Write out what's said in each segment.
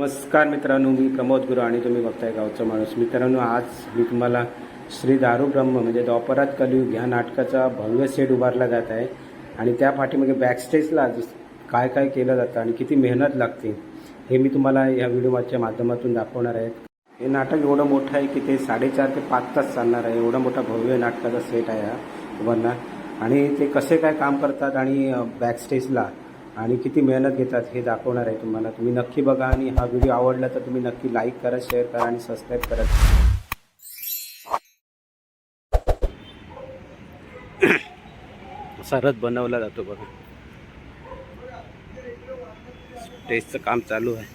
नमस्कार मित्रांनो, मी प्रमोद गुरु आणि तुम्ही बघताय गावचा माणूस. मित्रांनो, आज मी तुम्हाला श्री दारू ब्रह्म म्हणजे द्वापरात कलियुग ह्या नाटकाचा भव्य सेट उभारला जात आहे आणि त्या पाठीमागे बॅकस्टेजला काय काय केलं जातं आणि किती मेहनत लागते हे मी तुम्हाला या व्हिडिओच्या माध्यमातून दाखवणार आहे. हे नाटक एवढं मोठं आहे की ते 4.5 ते 5 तास चालणार आहे. एवढा मोठा भव्य नाटकाचा सेट आहे हा उभारणार आणि ते कसे काय काम करतात आणि बॅकस्टेजला आणि किती मेहनत घेतात हे दाखवणार आहे तुम्हाला. तुम्ही नक्की बघा आणि हा व्हिडिओ आवडला तर तुम्ही नक्की लाईक करा, शेअर करा आणि सबस्क्राईब करा. असा रथ बनवला जातो बघा. स्टेजचं काम चालू आहे.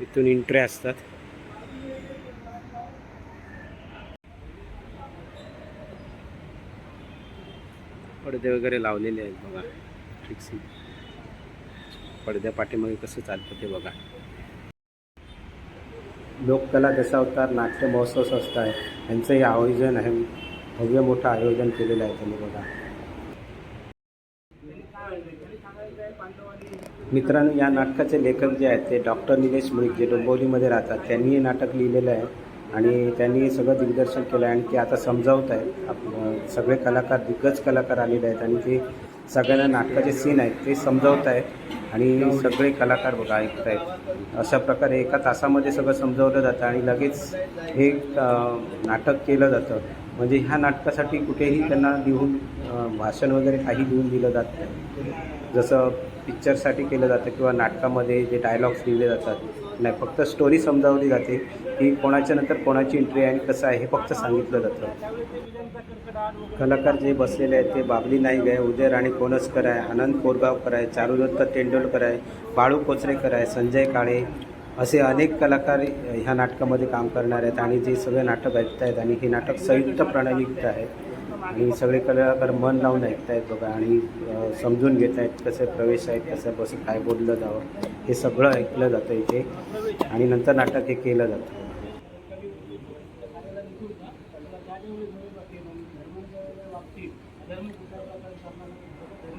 इथून एंट्री असतात. पडदे वगैरे लावलेले आहेत बघा. फिक्सिंग पडद्या पाठीमागे कसं चालतं ते बघा. लोककला दशावतार नाट्य महोत्सव संस्था आहे यांचं हे आयोजन आहे. भव्य मोठं आयोजन केलेलं आहे त्यांनी बघा. मित्रांनो, या नाटकाचे लेखक जे आहेत ते डॉक्टर निलेश मुळीक, जे डोंबिवलीमध्ये राहतात, त्यांनी हे नाटक लिहिलेलं आहे आणि त्यांनी सगळं दिग्दर्शन केलं आहे आणि ते आता समजावत आहेत. आपलं सगळे कलाकार, दिग्गज कलाकार आलेले आहेत आणि ते सगळ्यांना नाटकाचे सीन आहेत ते समजावत आहेत आणि सगळे कलाकार बघा ऐकत आहेत. अशा प्रकारे एका तासामध्ये सगळं समजावलं जातं आणि लगेच हे नाटक केलं जातं. म्हणजे ह्या नाटकासाठी कुठेही त्यांना लिहून भाषण वगैरे काही लिहून दिलं जात नाही. जसं पिक्चरसाठी केलं जातं किंवा नाटकामध्ये जे डायलॉग्स लिहिले जातात, नाही, फक्त स्टोरी समजावली जाते की कोणाच्या नंतर कोणाची एंट्री आहे आणि कसं आहे हे फक्त सांगितलं जातं. कलाकार जे बसलेले आहेत ते बाबली नाईक आहे, उदयराणी कोणसकर आहे, आनंद कोरगावकर आहे, चारुदत्त तेंडुलकर आहे, बाळू कोचरेकर आहे, संजय काळे, असे अनेक कलाकार ह्या नाटकामध्ये काम करणार आहेत आणि जे सगळे नाटक ऐकत आहेत आणि हे नाटक संयुक्त प्रणालीत आहे आणि सगळे कलाकार मन लावून ऐकत आहेत बघा आणि समजून घेत आहेत कसे प्रवेश आहेत, कसं बस काय बोललं जावं हे सगळं ऐकलं जातं इथे आणि नंतर नाटक हे केलं जातं.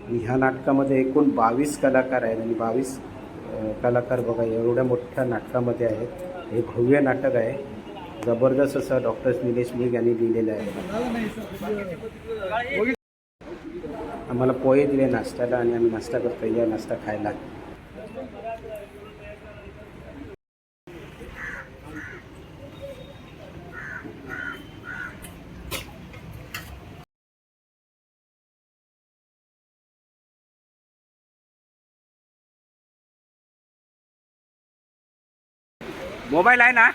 आणि ह्या नाटकामध्ये एकूण 22 कलाकार आहेत आणि 22 कलाकार बघा एवढ्या मोठ्या नाटकामध्ये आहेत. हे भव्य नाटक आहे. जबरदस्त असं डॉक्टर निलेश मुळीक यांनी लिहिलेलं आहे. आम्हाला पोहे दिले नाश्त्याला आणि आम्ही नाश्ता करतो. या नाश्ता खायला. मोबाईल आहे ना?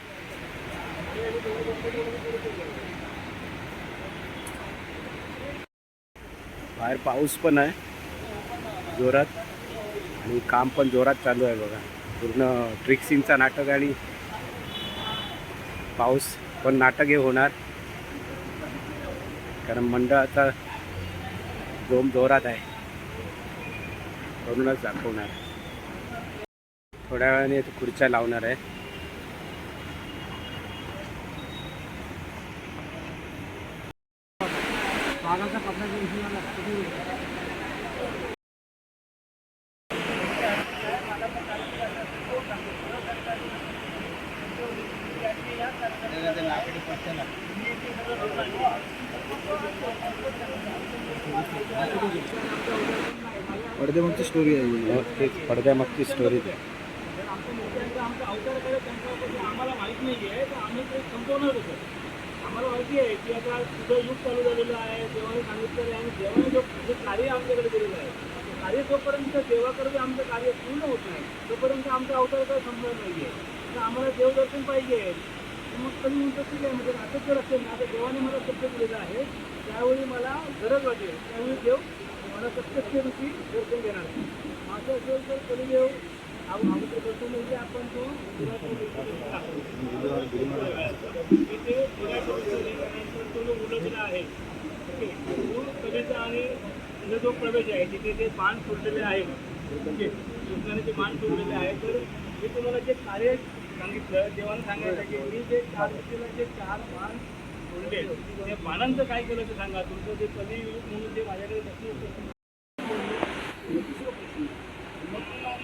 बाहेर पाऊस पण आहे जोरात आणि काम पण जोरात चालू आहे बघा. पूर्ण ट्रिक्सिंगचा नाटक आणि पाऊस पण नाटक हे होणार कारण मंडळाचा जोम जोरात आहे. करूनच दाखवणार. थोड्या वेळाने खुर्च्या लावणार आहे. पडद्यामागची स्टोरी आहे. तेच पडद्यामागची स्टोरी आहे. आम्हाला माहित नाही आहे तर आम्ही ते संपवणार होतो. आम्हाला माहिती आहे की आता तुझं युग चालू झालेलं आहे. देवाने सांगितलेलं आहे आणि देवाने जे कार्य आमच्याकडे दिलेलं आहे कार्य जोपर्यंत देवाकडे आमचं कार्य पूर्ण होत नाही तोपर्यंत आमचा अवतार काय संपणार नाही आहे. तर आम्हाला देवदर्शन पाहिजे. मग कधी म्हणतो ठीक आहे, म्हणजे नाटक जर असेल ना तर देवाने मला शब्द दिलेला आहे त्यावेळी मला गरज वाटेल त्यावेळी देव मला प्रत्यक्ष रूपी दर्शन देणार. असं असेल तर कधी देव अगोदर दर्शन म्हणजे आपण तो उलटला आहे. ओके, तो कलेचा आणि तिथे जो प्रवेश आहे तिथे ते बाण सोडलेले आहे. ओके, कृष्णाने ते बाण सोडलेले आहे. तर मी तुम्हाला जे कार्य सांगितलं देवाने सांगायचं की मी जे 4 व्यक्तीला जे 4 बाण सोडले त्या बाणांचं काय केलं ते सांगा. तुमचं जे कली म्हणून जे माझ्याकडे हे दुसरं प्रश्न आहे. मग तुम्हाला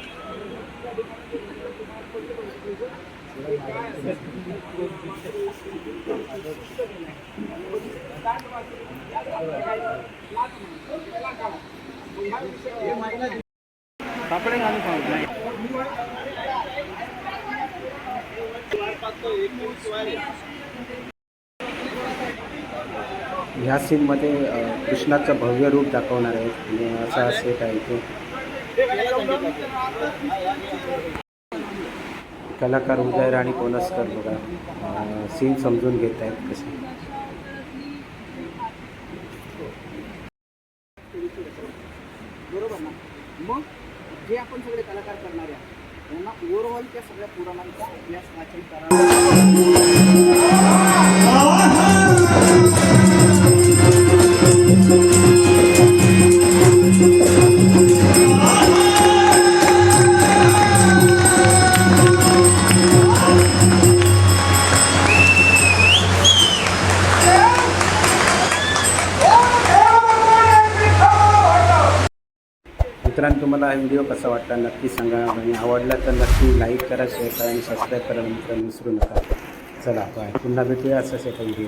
त्या ठिकाणी तुम्हाला पडलं पाहिजे. ते काय असेल? कपडे घालून सांगतो. ह्या सीनमध्ये कृष्णाचं भव्य रूप दाखवणार आहे आणि असा सेट आहे ते कलाकार उदय राणी कोणसकर बघा सीन समजून घेत आहेत कसे. बरोबर ना. मग जे आपण सगळे कलाकार करणार आहे त्यांना ओव्हरऑल त्या सगळ्या पुराणांचा अभ्यास वाचन करावा. मित्रांनो, तुम्हाला हा व्हिडिओ कसा वाटला नक्की सांगा आणि आवडला तर नक्की लाईक करा, शेअर करा आणि सबस्क्राईब करायला मित्रांनो विसरू नका. चला बाय, पुन्हा भेटूया असंच एका व्हिडिओ.